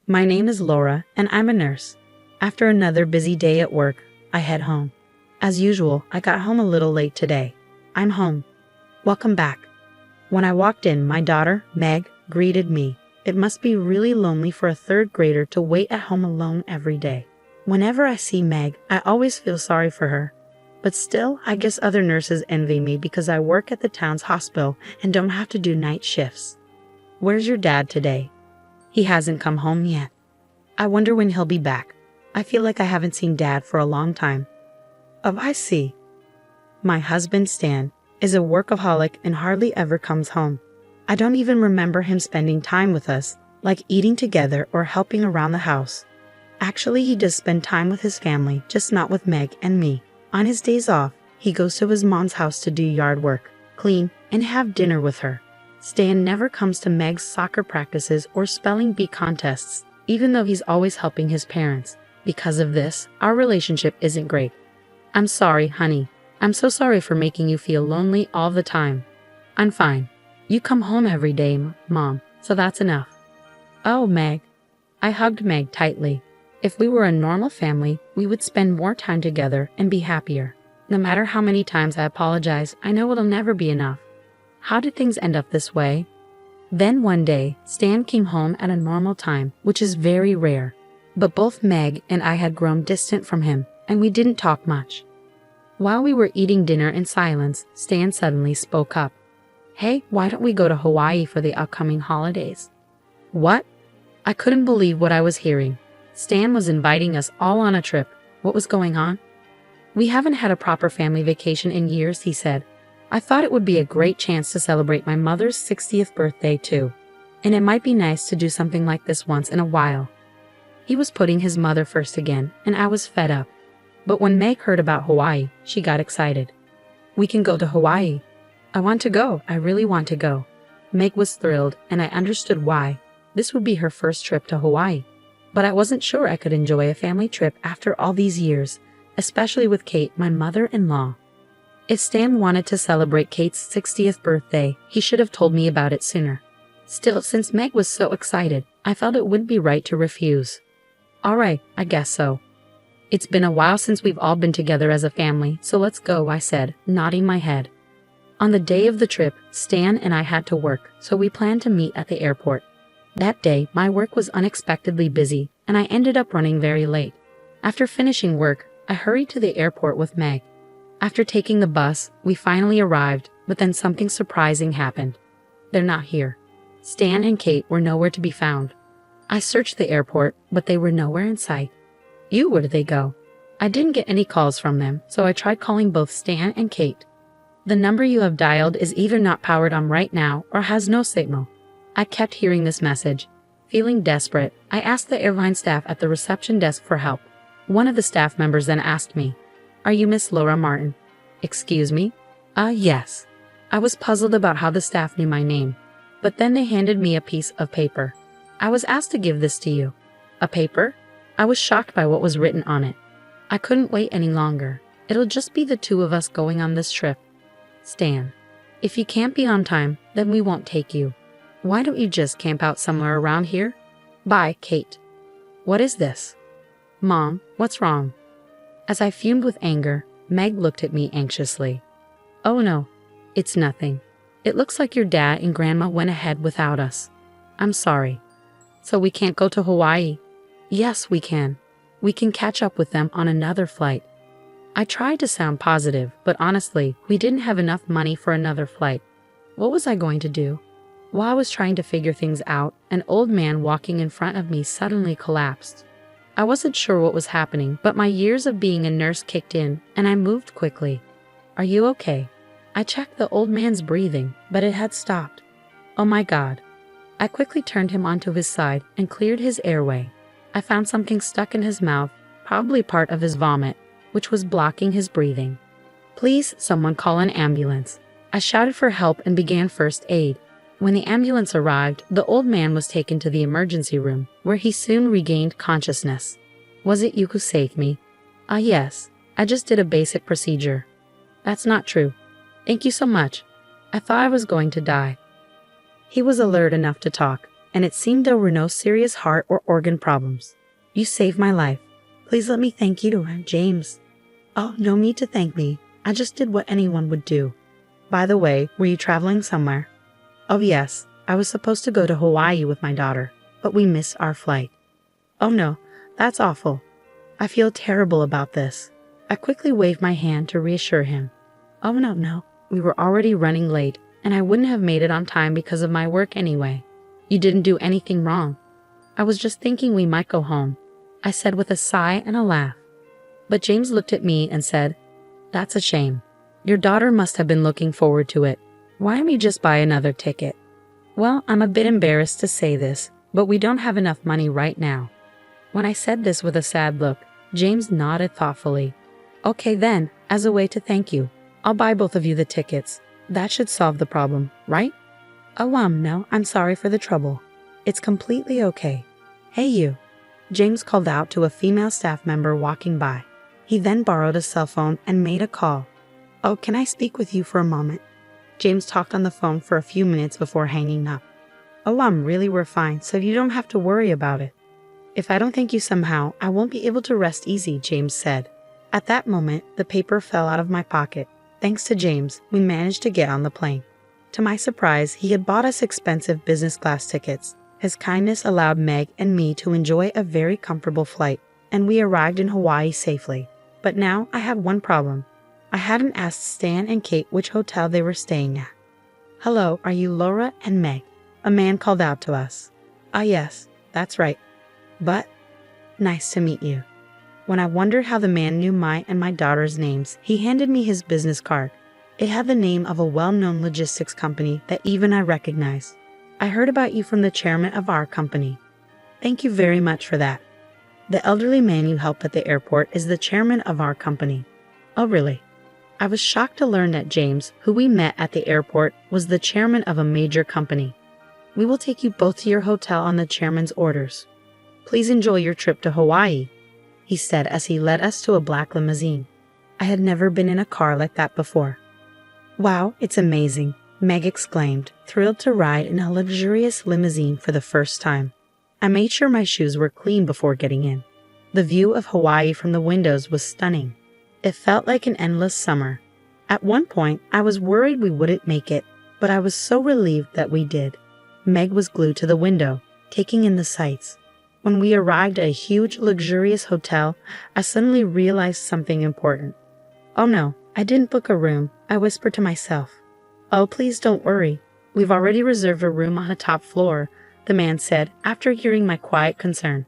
My name is Laura, and I'm a nurse. After another busy day at work, I head home. As usual, I got home a little late today. I'm home. Welcome back. When I walked in, my daughter, Meg, greeted me. It must be really lonely for a third grader to wait at home alone every day. Whenever I see Meg, I always feel sorry for her. But still, I guess other nurses envy me because I work at the town's hospital and don't have to do night shifts. Where's your dad today? He hasn't come home yet. I wonder when he'll be back. I feel like I haven't seen Dad for a long time. Oh, I see. My husband, Stan, is a workaholic and hardly ever comes home. I don't even remember him spending time with us, like eating together or helping around the house. Actually, he does spend time with his family, just not with Meg and me. On his days off, he goes to his mom's house to do yard work, clean, and have dinner with her. Stan never comes to Meg's soccer practices or spelling bee contests, even though he's always helping his parents. Because of this, our relationship isn't great. I'm sorry, honey. I'm so sorry for making you feel lonely all the time. I'm fine. You come home every day, Mom, so that's enough. Oh, Meg. I hugged Meg tightly. If we were a normal family, we would spend more time together and be happier. No matter how many times I apologize, I know it'll never be enough. How did things end up this way? Then one day, Stan came home at a normal time, which is very rare. But both Meg and I had grown distant from him, and we didn't talk much. While we were eating dinner in silence, Stan suddenly spoke up. Hey, why don't we go to Hawaii for the upcoming holidays? What? I couldn't believe what I was hearing. Stan was inviting us all on a trip. What was going on? We haven't had a proper family vacation in years, he said. I thought it would be a great chance to celebrate my mother's 60th birthday too. And it might be nice to do something like this once in a while. He was putting his mother first again, and I was fed up. But when Meg heard about Hawaii, she got excited. We can go to Hawaii. I want to go. I really want to go. Meg was thrilled, and I understood why. This would be her first trip to Hawaii. But I wasn't sure I could enjoy a family trip after all these years, especially with Kate, my mother-in-law. If Stan wanted to celebrate Kate's 60th birthday, he should have told me about it sooner. Still, since Meg was so excited, I felt it wouldn't be right to refuse. All right, I guess so. It's been a while since we've all been together as a family, so let's go, I said, nodding my head. On the day of the trip, Stan and I had to work, so we planned to meet at the airport. That day, my work was unexpectedly busy, and I ended up running very late. After finishing work, I hurried to the airport with Meg. After taking the bus, we finally arrived, but then something surprising happened. They're not here. Stan and Kate were nowhere to be found. I searched the airport, but they were nowhere in sight. Where did they go? I didn't get any calls from them, so I tried calling both Stan and Kate. The number you have dialed is either not powered on right now or has no signal. I kept hearing this message. Feeling desperate, I asked the airline staff at the reception desk for help. One of the staff members then asked me, Are you Miss Laura Martin? Excuse me? Yes. I was puzzled about how the staff knew my name, but then they handed me a piece of paper. I was asked to give this to you. A paper? I was shocked by what was written on it. I couldn't wait any longer. It'll just be the two of us going on this trip. Stan, if you can't be on time, then we won't take you. Why don't you just camp out somewhere around here? Bye, Kate. What is this? Mom, what's wrong? As I fumed with anger, Meg looked at me anxiously. Oh no, it's nothing. It looks like your dad and Grandma went ahead without us. I'm sorry. So we can't go to Hawaii? Yes, we can. We can catch up with them on another flight. I tried to sound positive, but honestly, we didn't have enough money for another flight. What was I going to do? While I was trying to figure things out, an old man walking in front of me suddenly collapsed. I wasn't sure what was happening, but my years of being a nurse kicked in, and I moved quickly. Are you okay? I checked the old man's breathing, but it had stopped. Oh my God. I quickly turned him onto his side and cleared his airway. I found something stuck in his mouth, probably part of his vomit, which was blocking his breathing. Please, someone call an ambulance. I shouted for help and began first aid. When the ambulance arrived, the old man was taken to the emergency room, where he soon regained consciousness. Was it you who saved me? Yes. I just did a basic procedure. That's not true. Thank you so much. I thought I was going to die. He was alert enough to talk, and it seemed there were no serious heart or organ problems. You saved my life. Please let me thank you, James. Oh, no need to thank me. I just did what anyone would do. By the way, were you traveling somewhere? Oh yes, I was supposed to go to Hawaii with my daughter, but we missed our flight. Oh no, that's awful. I feel terrible about this. I quickly waved my hand to reassure him. Oh no, we were already running late, and I wouldn't have made it on time because of my work anyway. You didn't do anything wrong. I was just thinking we might go home, I said with a sigh and a laugh. But James looked at me and said, That's a shame. Your daughter must have been looking forward to it. Why don't you just buy another ticket? Well, I'm a bit embarrassed to say this, but we don't have enough money right now. When I said this with a sad look, James nodded thoughtfully. Okay then, as a way to thank you, I'll buy both of you the tickets. That should solve the problem, right? Oh, no, I'm sorry for the trouble. It's completely okay. Hey you. James called out to a female staff member walking by. He then borrowed a cell phone and made a call. Oh, can I speak with you for a moment? James talked on the phone for a few minutes before hanging up. Oh, really, we're fine, so you don't have to worry about it. If I don't thank you somehow, I won't be able to rest easy, James said. At that moment, the paper fell out of my pocket. Thanks to James, we managed to get on the plane. To my surprise, he had bought us expensive business class tickets. His kindness allowed Meg and me to enjoy a very comfortable flight, and we arrived in Hawaii safely. But now I had one problem. I hadn't asked Stan and Kate which hotel they were staying at. Hello, are you Laura and Meg? A man called out to us. Ah yes, that's right. But, nice to meet you. When I wondered how the man knew my and my daughter's names, he handed me his business card. It had the name of a well-known logistics company that even I recognized. I heard about you from the chairman of our company. Thank you very much for that. The elderly man you helped at the airport is the chairman of our company. Oh really? I was shocked to learn that James, who we met at the airport, was the chairman of a major company. We will take you both to your hotel on the chairman's orders. Please enjoy your trip to Hawaii, he said as he led us to a black limousine. I had never been in a car like that before. Wow, it's amazing, Meg exclaimed, thrilled to ride in a luxurious limousine for the first time. I made sure my shoes were clean before getting in. The view of Hawaii from the windows was stunning. It felt like an endless summer. At one point, I was worried we wouldn't make it, but I was so relieved that we did. Meg was glued to the window, taking in the sights. When we arrived at a huge, luxurious hotel, I suddenly realized something important. Oh no, I didn't book a room, I whispered to myself. Oh, please don't worry. We've already reserved a room on the top floor, the man said after hearing my quiet concern.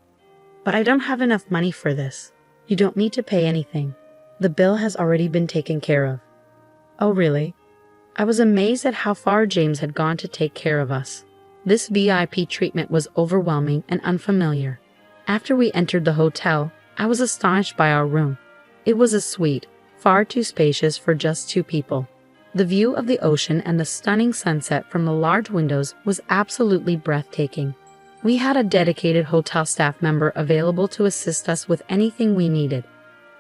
But I don't have enough money for this. You don't need to pay anything. The bill has already been taken care of. Oh, really? I was amazed at how far James had gone to take care of us. This VIP treatment was overwhelming and unfamiliar. After we entered the hotel, I was astonished by our room. It was a suite, far too spacious for just two people. The view of the ocean and the stunning sunset from the large windows was absolutely breathtaking. We had a dedicated hotel staff member available to assist us with anything we needed.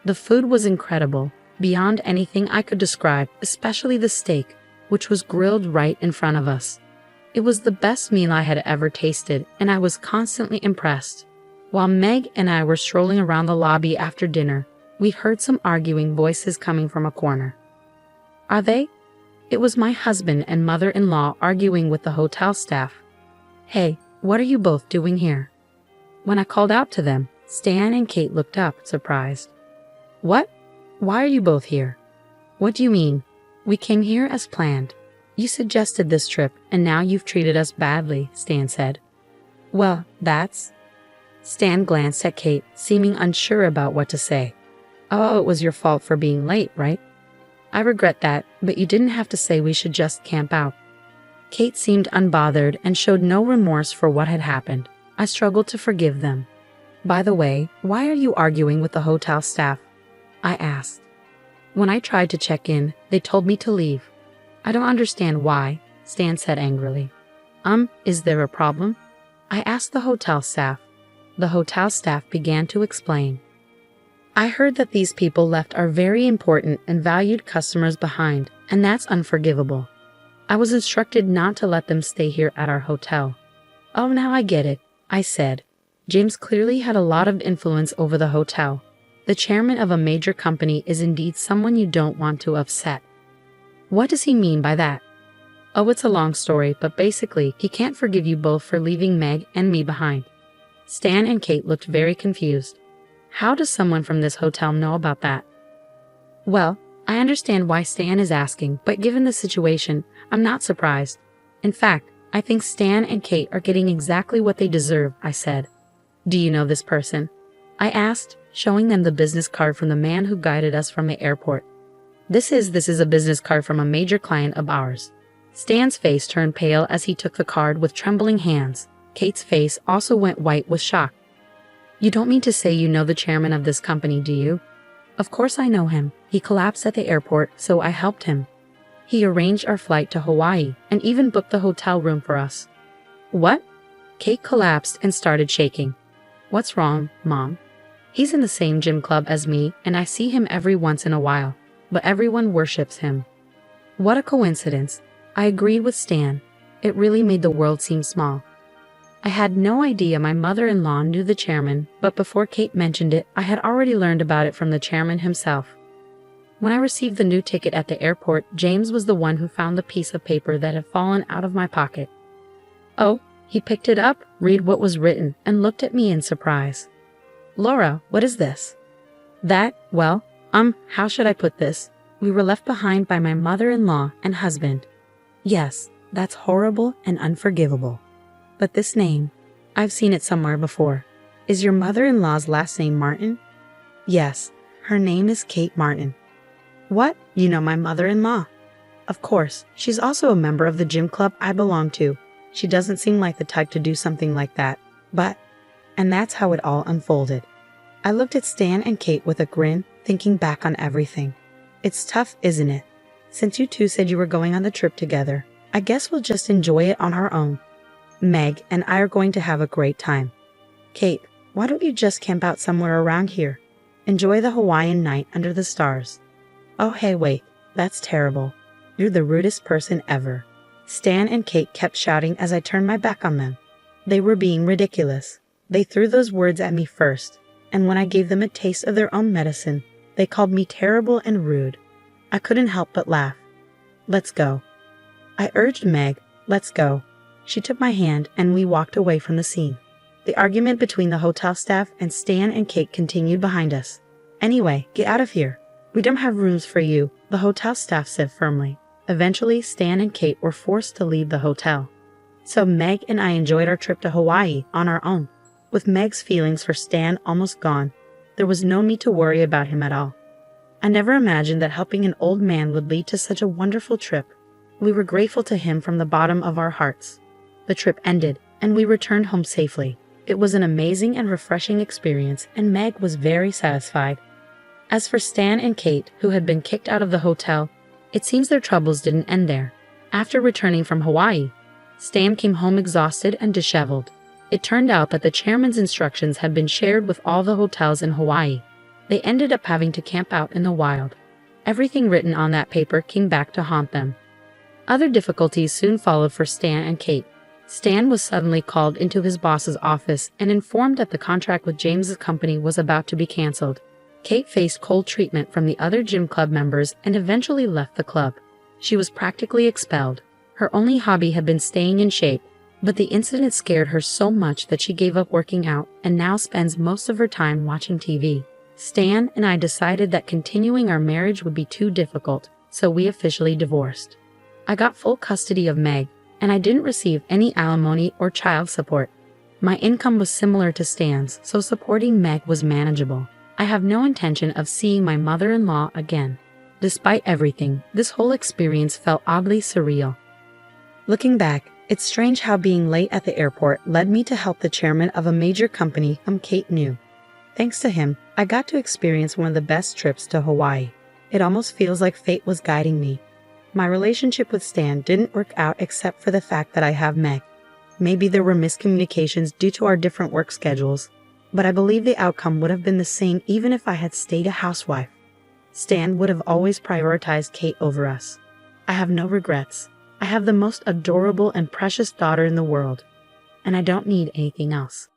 The food was incredible, beyond anything I could describe, especially the steak, which was grilled right in front of us. It was the best meal I had ever tasted, and I was constantly impressed. While Meg and I were strolling around the lobby after dinner, we heard some arguing voices coming from a corner. Are they? It was my husband and mother-in-law arguing with the hotel staff. Hey, what are you both doing here? When I called out to them, Stan and Kate looked up, surprised. What? Why are you both here? What do you mean? We came here as planned. You suggested this trip, and now you've treated us badly, Stan said. Well, that's... Stan glanced at Kate, seeming unsure about what to say. Oh, it was your fault for being late, right? I regret that, but you didn't have to say we should just camp out. Kate seemed unbothered and showed no remorse for what had happened. I struggled to forgive them. By the way, why are you arguing with the hotel staff? I asked. When I tried to check in, they told me to leave. I don't understand why, Stan said angrily. Is there a problem? I asked the hotel staff. The hotel staff began to explain. I heard that these people left our very important and valued customers behind, and that's unforgivable. I was instructed not to let them stay here at our hotel. Oh, now I get it, I said. James clearly had a lot of influence over the hotel. The chairman of a major company is indeed someone you don't want to upset. What does he mean by that? Oh, it's a long story, but basically, he can't forgive you both for leaving Meg and me behind. Stan and Kate looked very confused. How does someone from this hotel know about that? Well, I understand why Stan is asking, but given the situation, I'm not surprised. In fact, I think Stan and Kate are getting exactly what they deserve, I said. Do you know this person? I asked, showing them the business card from the man who guided us from the airport. This is a business card from a major client of ours. Stan's face turned pale as he took the card with trembling hands. Kate's face also went white with shock. You don't mean to say you know the chairman of this company, do you? Of course I know him. He collapsed at the airport, so I helped him. He arranged our flight to Hawaii and even booked the hotel room for us. What? Kate collapsed and started shaking. What's wrong, Mom? He's in the same gym club as me, and I see him every once in a while, but everyone worships him. What a coincidence. I agreed with Stan. It really made the world seem small. I had no idea my mother-in-law knew the chairman, but before Kate mentioned it, I had already learned about it from the chairman himself. When I received the new ticket at the airport, James was the one who found the piece of paper that had fallen out of my pocket. Oh, he picked it up, read what was written, and looked at me in surprise. Laura, what is this? How should I put this? We were left behind by my mother-in-law and husband. Yes, that's horrible and unforgivable. But this name, I've seen it somewhere before. Is your mother-in-law's last name Martin? Yes, her name is Kate Martin. What? You know my mother-in-law? Of course, she's also a member of the gym club I belong to. She doesn't seem like the type to do something like that, and that's how it all unfolded. I looked at Stan and Kate with a grin, thinking back on everything. It's tough, isn't it? Since you two said you were going on the trip together, I guess we'll just enjoy it on our own. Meg and I are going to have a great time. Kate, why don't you just camp out somewhere around here? Enjoy the Hawaiian night under the stars. Oh, hey, wait, that's terrible. You're the rudest person ever. Stan and Kate kept shouting as I turned my back on them. They were being ridiculous. They threw those words at me first, and when I gave them a taste of their own medicine, they called me terrible and rude. I couldn't help but laugh. Let's go. I urged Meg, let's go. She took my hand and we walked away from the scene. The argument between the hotel staff and Stan and Kate continued behind us. Anyway, get out of here. We don't have rooms for you, the hotel staff said firmly. Eventually, Stan and Kate were forced to leave the hotel. So Meg and I enjoyed our trip to Hawaii on our own. With Meg's feelings for Stan almost gone, there was no need to worry about him at all. I never imagined that helping an old man would lead to such a wonderful trip. We were grateful to him from the bottom of our hearts. The trip ended, and we returned home safely. It was an amazing and refreshing experience, and Meg was very satisfied. As for Stan and Kate, who had been kicked out of the hotel, it seems their troubles didn't end there. After returning from Hawaii, Stan came home exhausted and disheveled. It turned out that the chairman's instructions had been shared with all the hotels in Hawaii. They ended up having to camp out in the wild. Everything written on that paper came back to haunt them. Other difficulties soon followed for Stan and Kate. Stan was suddenly called into his boss's office and informed that the contract with James's company was about to be canceled. Kate faced cold treatment from the other gym club members and eventually left the club. She was practically expelled. Her only hobby had been staying in shape, but the incident scared her so much that she gave up working out and now spends most of her time watching TV. Stan and I decided that continuing our marriage would be too difficult, so we officially divorced. I got full custody of Meg, and I didn't receive any alimony or child support. My income was similar to Stan's, so supporting Meg was manageable. I have no intention of seeing my mother-in-law again. Despite everything, this whole experience felt oddly surreal. Looking back, it's strange how being late at the airport led me to help the chairman of a major company whom Kate knew. Thanks to him, I got to experience one of the best trips to Hawaii. It almost feels like fate was guiding me. My relationship with Stan didn't work out except for the fact that I have Meg. Maybe there were miscommunications due to our different work schedules, but I believe the outcome would have been the same even if I had stayed a housewife. Stan would have always prioritized Kate over us. I have no regrets. I have the most adorable and precious daughter in the world. and I don't need anything else.